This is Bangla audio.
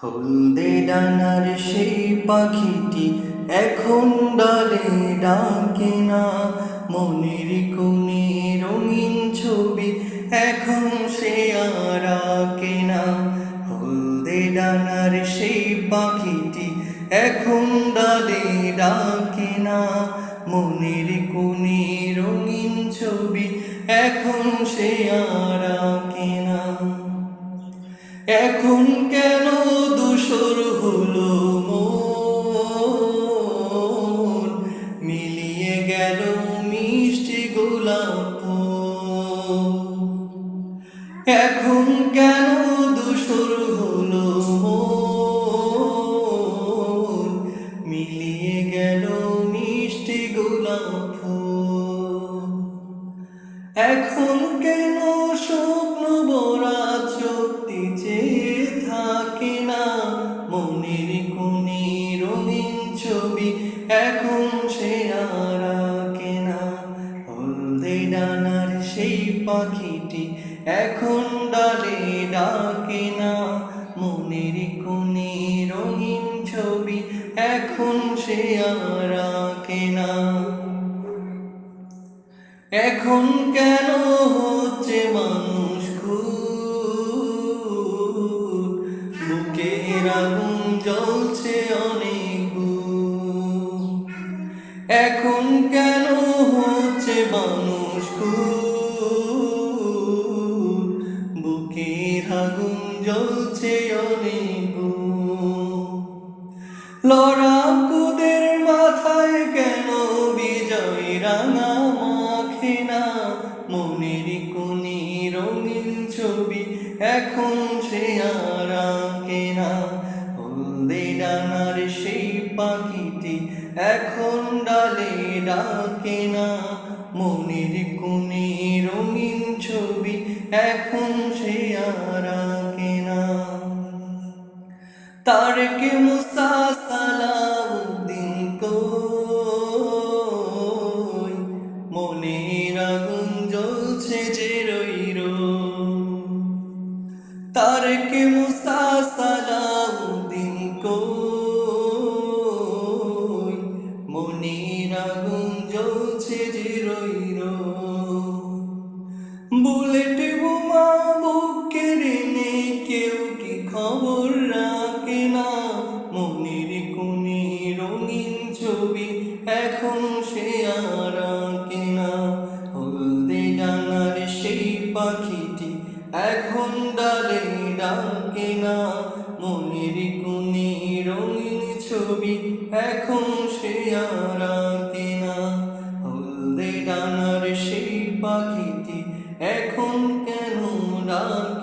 হলদে ডানার সেই পাখিটি এখন ডালে ডাকে না, মনের কোণে রঙিন ছবি এখন সে আর আঁকে না। হলদে ডানার সেই পাখিটি এখন ডালে ডাকে না, মনের কোণে রঙিন ছবি এখন সে আর আঁকে না। এখন কেন ধূসর হলো মন, মিলিয়ে গেল মিষ্টি গোলাপ। এখন কেন ধূসর হলো মন, মিলিয়ে গেল মিষ্টি গোলাপ। এখন কেন স্বপ্ন ভরা চোখটি চেয়ে থাকে না, মনের কোণে রঙিন ছবি এখন সে আর আঁকে না। হলদে ডানার সেই পাখিটি এখন ডালে ডাকে না, মনের কোণে রঙিন ছবি এখন সে আর আঁকে না। এখন কেন হচ্ছে মানুষ খুন, বুকের আগুন জ্বলছে অনেক গুণ। এখন কেন হচ্ছে মানুষ খুন, বুকের আগুন জ্বলছে অনেক গুণ। লড়াকুদের মাথায় কেন বিজয় রাঙা মাখে না, মনের কোণে রঙিন ছবি এখন সে আর আঁকে না। হলদে ডানার সেই পাখিটি এখন ডালে ডাকে না, মনের কোণে রঙিন ছবি এখন সে আর আঁকে না। তারকে মুসা সালাউদ্দিন কই, মনের আগুন জ্বলছে যে রই রই। তারকে মুসা সালাউদ্দিন কই, মনের আগুন জ্বলছে যে রই রই। বুলেট বোমা বুকে রেনে কেউ কি খবর রাখে না, মনের কোণে রঙিন ছবি এখন সে আর আঁকে না। হলদে ডানার সেই পাখিটি এখন ডালে ডাকে না, মনের কোণে রঙিন ছবি এখন সে আর আঁকে না। হলদে ডানার সেই পাখিটি এখন কেন ডাকে